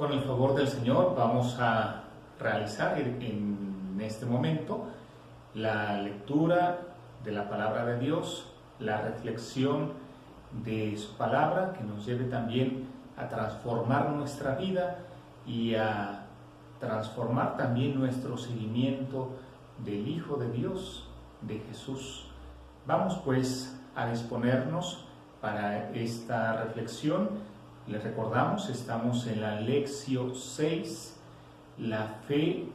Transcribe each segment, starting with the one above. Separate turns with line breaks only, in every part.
Con el favor del Señor vamos a realizar en este momento la lectura de la palabra de Dios, la reflexión de su palabra que nos lleve también a transformar nuestra vida y a transformar también nuestro seguimiento del Hijo de Dios, de Jesús. Vamos pues a disponernos para esta reflexión. Les recordamos, estamos en la lección 6, la fe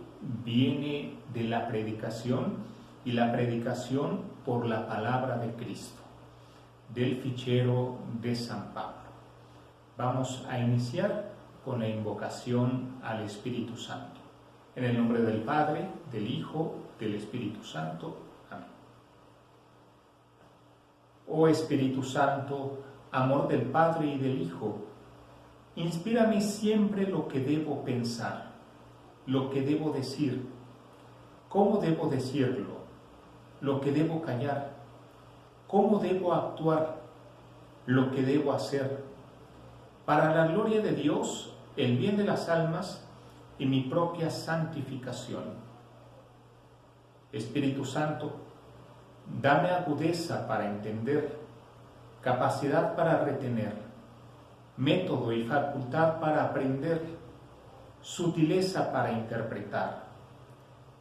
viene de la predicación y la predicación por la palabra de Cristo, del fichero de San Pablo. Vamos a iniciar con la invocación al Espíritu Santo. En el nombre del Padre, del Hijo, del Espíritu Santo. Amén. Oh Espíritu Santo, amor del Padre y del Hijo, inspírame siempre lo que debo pensar, lo que debo decir, cómo debo decirlo, lo que debo callar, cómo debo actuar, lo que debo hacer, para la gloria de Dios, el bien de las almas y mi propia santificación. Espíritu Santo, dame agudeza para entender, capacidad para retener, método y facultad para aprender, sutileza para interpretar,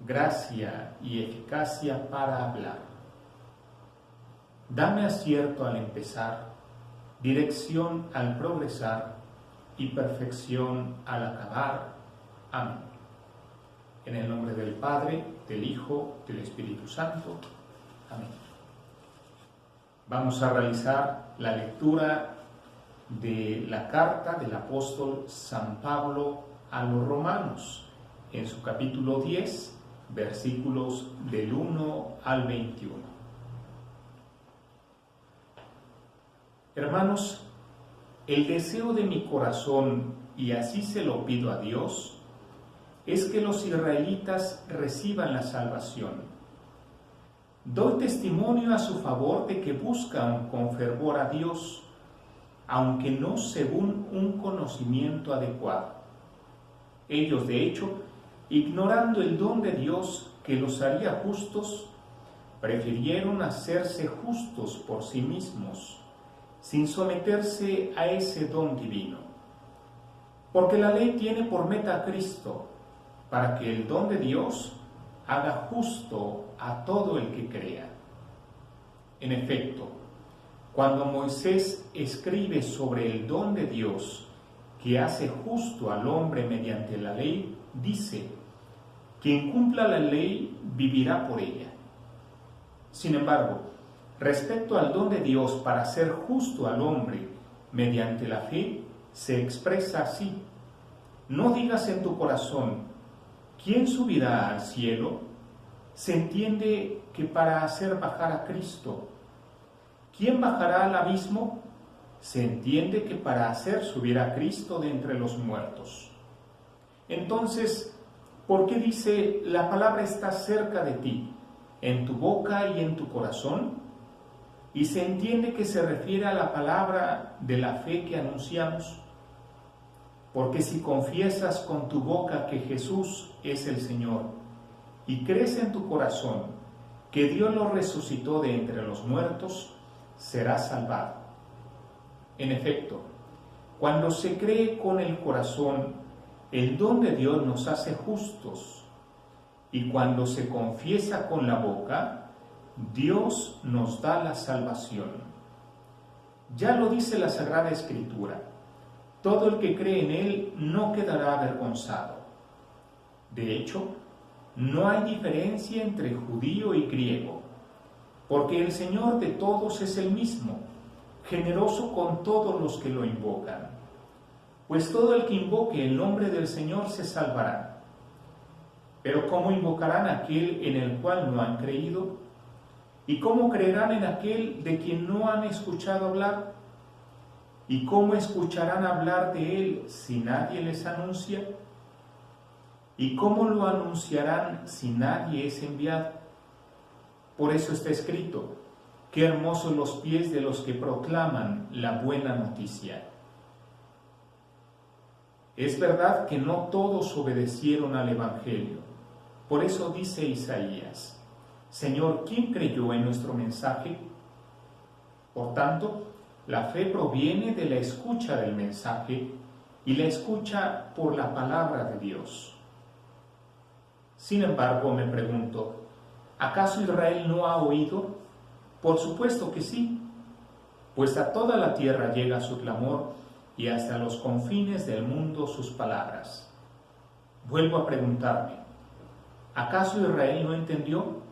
gracia y eficacia para hablar. Dame acierto al empezar, dirección al progresar y perfección al acabar. Amén. En el nombre del Padre, del Hijo, del Espíritu Santo. Amén. Vamos a realizar la lectura de la carta del apóstol San Pablo a los romanos, en su capítulo 10, versículos del 1 al 21. Hermanos, el deseo de mi corazón, y así se lo pido a Dios, es que los israelitas reciban la salvación. Doy testimonio a su favor de que buscan con fervor a Dios, aunque no según un conocimiento adecuado. Ellos, de hecho, ignorando el don de Dios que los haría justos, prefirieron hacerse justos por sí mismos, sin someterse a ese don divino. Porque la ley tiene por meta a Cristo, para que el don de Dios haga justo a todo el que crea. En efecto, cuando Moisés escribe sobre el don de Dios que hace justo al hombre mediante la ley, dice: quien cumpla la ley vivirá por ella. Sin embargo, respecto al don de Dios para hacer justo al hombre mediante la fe, se expresa así: no digas en tu corazón, ¿quién subirá al cielo? Se entiende que para hacer bajar a Cristo. ¿Quién bajará al abismo? Se entiende que para hacer subir a Cristo de entre los muertos. Entonces, ¿por qué dice la palabra está cerca de ti, en tu boca y en tu corazón? Y se entiende que se refiere a la palabra de la fe que anunciamos. Porque si confiesas con tu boca que Jesús es el Señor y crees en tu corazón que Dios lo resucitó de entre los muertos, serás salvado. En efecto, cuando se cree con el corazón, el don de Dios nos hace justos, y cuando se confiesa con la boca, Dios nos da la salvación. Ya lo dice la Sagrada Escritura: todo el que cree en Él no quedará avergonzado. De hecho, no hay diferencia entre judío y griego, porque el Señor de todos es el mismo, generoso con todos los que lo invocan. Pues todo el que invoque el nombre del Señor se salvará. Pero ¿cómo invocarán a aquel en el cual no han creído? ¿Y cómo creerán en aquel de quien no han escuchado hablar? ¿Y cómo escucharán hablar de él si nadie les anuncia? ¿Y cómo lo anunciarán si nadie es enviado? Por eso está escrito: qué hermosos los pies de los que proclaman la buena noticia. Es verdad que no todos obedecieron al Evangelio. Por eso dice Isaías: Señor, ¿quién creyó en nuestro mensaje? Por tanto, la fe proviene de la escucha del mensaje y la escucha por la palabra de Dios. Sin embargo, me pregunto, ¿acaso Israel no ha oído? Por supuesto que sí, pues a toda la tierra llega su clamor y hasta los confines del mundo sus palabras. Vuelvo a preguntarme, ¿acaso Israel no entendió?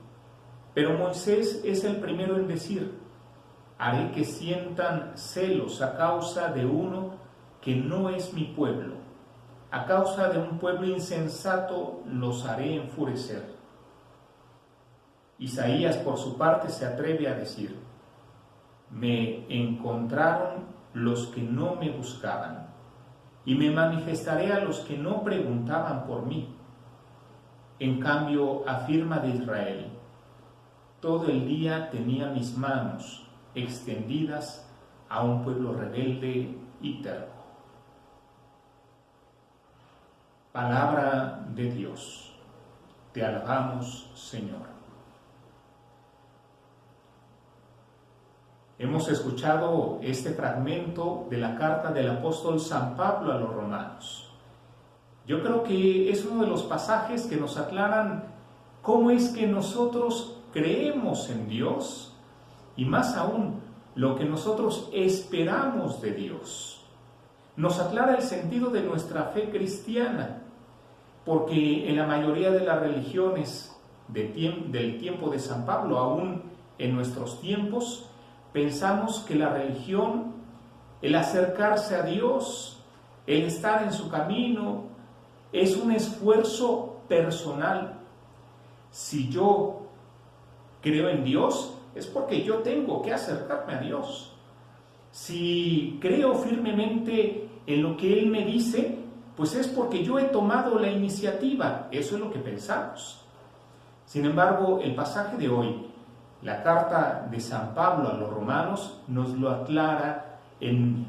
Pero Moisés es el primero en decir: haré que sientan celos a causa de uno que no es mi pueblo. A causa de un pueblo insensato los haré enfurecer. Isaías, por su parte, se atreve a decir: me encontraron los que no me buscaban, y me manifestaré a los que no preguntaban por mí. En cambio, afirma de Israel: todo el día tenía mis manos extendidas a un pueblo rebelde y terco. Palabra de Dios. Te alabamos, Señor. Hemos escuchado este fragmento de la carta del apóstol San Pablo a los romanos. Yo creo que es uno de los pasajes que nos aclaran cómo es que nosotros creemos en Dios y más aún lo que nosotros esperamos de Dios. Nos aclara el sentido de nuestra fe cristiana, porque en la mayoría de las religiones del tiempo de San Pablo, aún en nuestros tiempos, pensamos que la religión, el acercarse a Dios, el estar en su camino, es un esfuerzo personal. Si yo creo en Dios, es porque yo tengo que acercarme a Dios. Si creo firmemente en lo que Él me dice, pues es porque yo he tomado la iniciativa. Eso es lo que pensamos. Sin embargo, el pasaje de hoy, la carta de San Pablo a los romanos, nos lo aclara en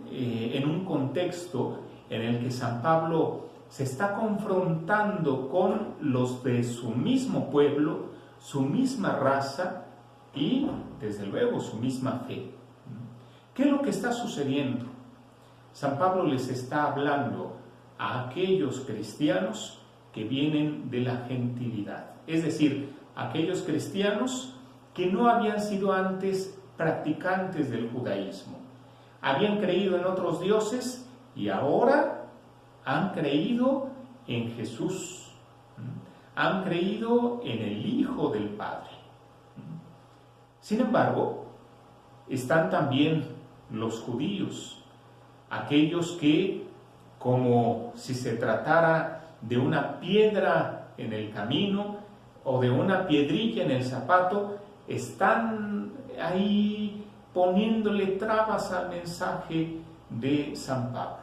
un contexto en el que San Pablo se está confrontando con los de su mismo pueblo, su misma raza y, desde luego, su misma fe. ¿Qué es lo que está sucediendo? San Pablo les está hablando a aquellos cristianos que vienen de la gentilidad, es decir, aquellos cristianos que no habían sido antes practicantes del judaísmo. Habían creído en otros dioses y ahora han creído en Jesús. Han creído en el Hijo del Padre. Sin embargo, están también los judíos, aquellos que, como si se tratara de una piedra en el camino o de una piedrilla en el zapato, están ahí poniéndole trabas al mensaje de San Pablo.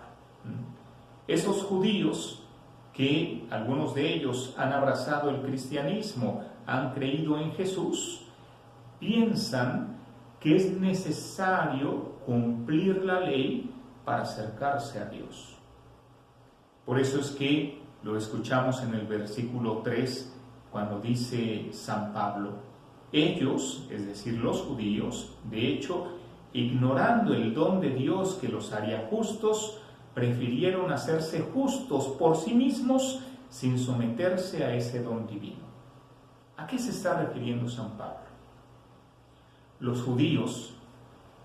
Esos judíos, que algunos de ellos han abrazado el cristianismo, han creído en Jesús, piensan que es necesario cumplir la ley para acercarse a Dios. Por eso es que lo escuchamos en el versículo 3, cuando dice San Pablo: ellos, es decir, los judíos, de hecho, ignorando el don de Dios que los haría justos, prefirieron hacerse justos por sí mismos sin someterse a ese don divino. ¿A qué se está refiriendo San Pablo? Los judíos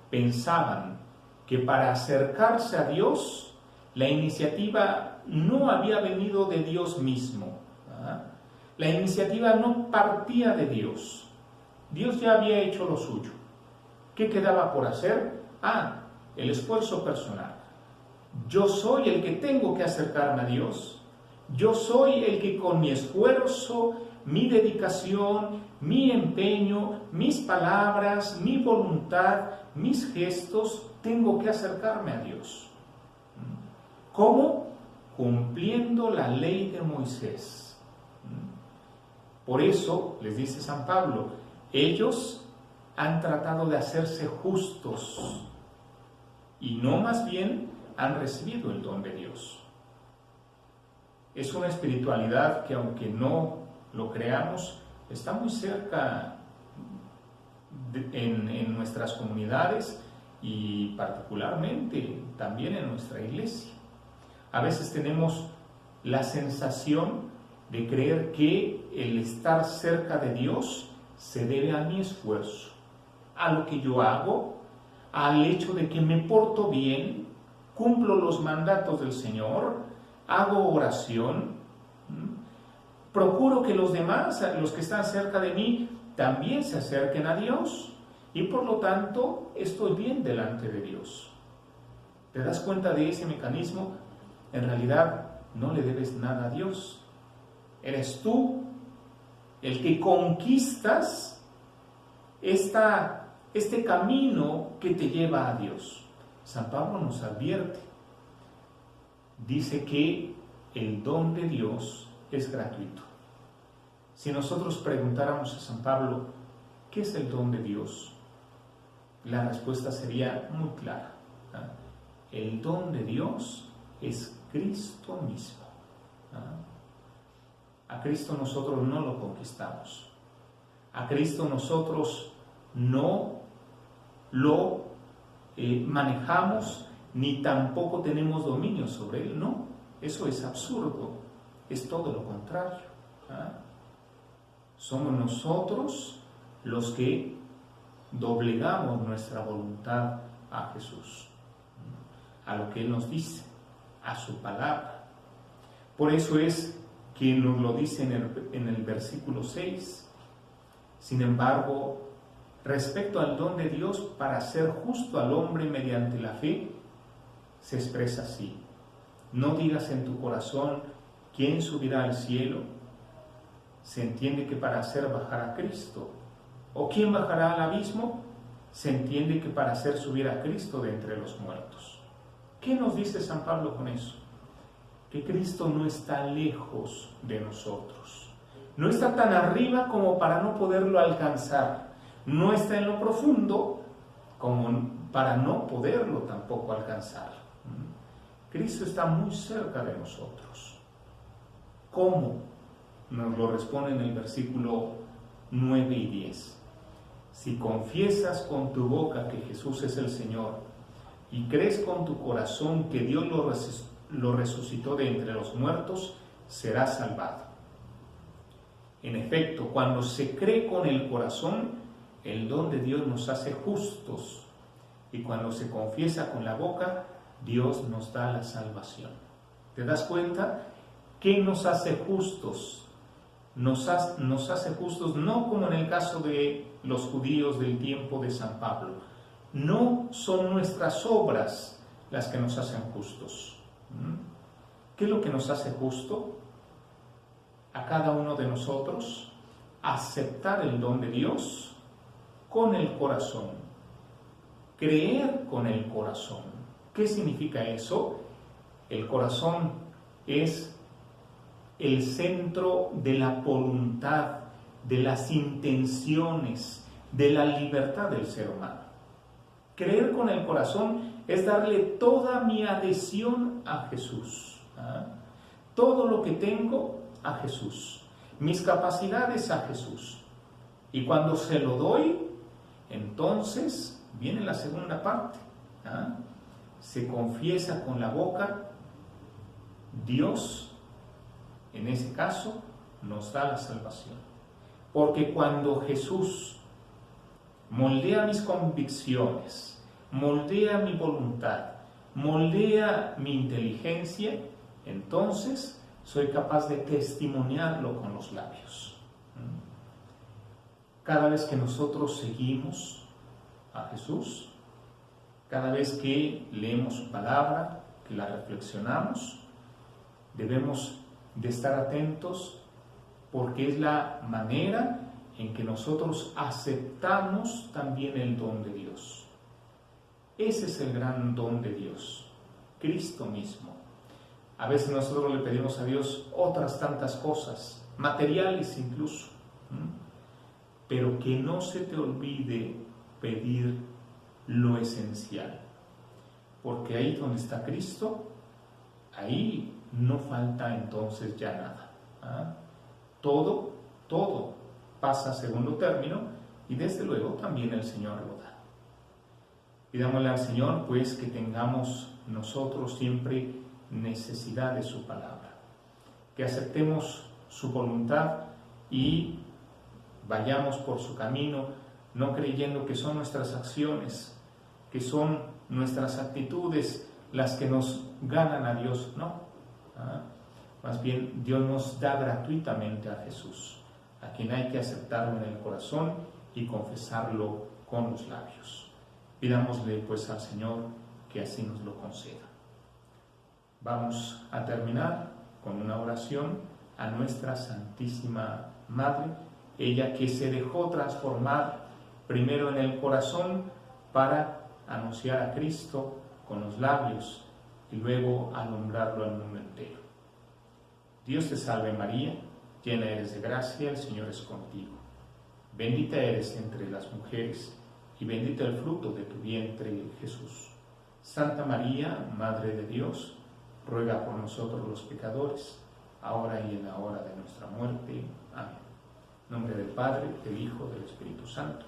pensaban que para acercarse a Dios, la iniciativa no había venido de Dios mismo. La iniciativa no partía de Dios. Dios ya había hecho lo suyo. ¿Qué quedaba por hacer? El esfuerzo personal. Yo soy el que tengo que acercarme a Dios. Yo soy el que con mi esfuerzo, mi dedicación, mi empeño, mis palabras, mi voluntad, mis gestos, tengo que acercarme a Dios. ¿Cómo? Cumpliendo la ley de Moisés. Por eso, les dice San Pablo, ellos han tratado de hacerse justos y no más bien han recibido el don de Dios. Es una espiritualidad que, aunque no lo creamos, está muy cerca en nuestras comunidades y particularmente también en nuestra iglesia. A veces tenemos la sensación de creer que el estar cerca de Dios se debe a mi esfuerzo, a lo que yo hago, al hecho de que me porto bien, cumplo los mandatos del Señor, hago oración, procuro que los demás, los que están cerca de mí, también se acerquen a Dios y por lo tanto estoy bien delante de Dios. ¿Te das cuenta de ese mecanismo? En realidad no le debes nada a Dios. Eres tú el que conquistas este camino que te lleva a Dios. San Pablo nos advierte. Dice que el don de Dios es gratuito. Si nosotros preguntáramos a San Pablo, ¿qué es el don de Dios? La respuesta sería muy clara. El don de Dios es Cristo mismo. A Cristo nosotros no lo conquistamos. A Cristo nosotros no lo manejamos ni tampoco tenemos dominio sobre Él. No, eso es absurdo. Es todo lo contrario. Somos nosotros los que doblegamos nuestra voluntad a Jesús, a lo que Él nos dice, a su palabra. Por eso es que nos lo dice en el versículo 6. Sin embargo, respecto al don de Dios para hacer justo al hombre mediante la fe, se expresa así: no digas en tu corazón quién subirá al cielo. Se entiende que para hacer bajar a Cristo. ¿O quién bajará al abismo? Se entiende que para hacer subir a Cristo de entre los muertos. ¿Qué nos dice San Pablo con eso? Que Cristo no está lejos de nosotros. No está tan arriba como para no poderlo alcanzar. No está en lo profundo como para no poderlo tampoco alcanzar. Cristo está muy cerca de nosotros. ¿Cómo? Nos lo responde en el versículo 9 y 10. Si confiesas con tu boca que Jesús es el Señor y crees con tu corazón que Dios lo resucitó de entre los muertos, serás salvado. En efecto, cuando se cree con el corazón, el don de Dios nos hace justos, y cuando se confiesa con la boca, Dios nos da la salvación. ¿Te das cuenta? ¿Qué nos hace justos? Nos hace justos no como en el caso de los judíos del tiempo de San Pablo. No son nuestras obras las que nos hacen justos. ¿Qué es lo que nos hace justo? A cada uno de nosotros aceptar el don de Dios con el corazón, creer con el corazón. ¿Qué significa eso? El corazón es el centro de la voluntad, de las intenciones, de la libertad del ser humano. Creer con el corazón es darle toda mi adhesión a Jesús. Todo lo que tengo a Jesús, mis capacidades a Jesús. Y cuando se lo doy, entonces viene la segunda parte. Se confiesa con la boca, Dios, en ese caso, nos da la salvación. Porque cuando Jesús moldea mis convicciones, moldea mi voluntad, moldea mi inteligencia, entonces soy capaz de testimoniarlo con los labios. Cada vez que nosotros seguimos a Jesús, cada vez que leemos su palabra, que la reflexionamos, debemos de estar atentos, porque es la manera en que nosotros aceptamos también el don de Dios. Ese es el gran don de Dios, Cristo mismo. A veces nosotros le pedimos a Dios otras tantas cosas, materiales incluso, pero que no se te olvide pedir lo esencial, porque ahí donde está Cristo, ahí no falta entonces ya nada. ¿Ah? Todo pasa a segundo término y desde luego también el Señor lo da. Pidámosle al Señor pues que tengamos nosotros siempre necesidad de su palabra, que aceptemos su voluntad y vayamos por su camino, no creyendo que son nuestras acciones, que son nuestras actitudes las que nos ganan a Dios, no. Más bien, Dios nos da gratuitamente a Jesús, a quien hay que aceptarlo en el corazón y confesarlo con los labios. Pidámosle pues al Señor que así nos lo conceda. Vamos a terminar con una oración a nuestra Santísima Madre, ella que se dejó transformar primero en el corazón para anunciar a Cristo con los labios y luego alumbrarlo al mundo entero. Dios te salve María, llena eres de gracia, el Señor es contigo. Bendita eres entre las mujeres y bendito el fruto de tu vientre, Jesús. Santa María, Madre de Dios, ruega por nosotros los pecadores, ahora y en la hora de nuestra muerte. Amén. En nombre del Padre, del Hijo, del Espíritu Santo.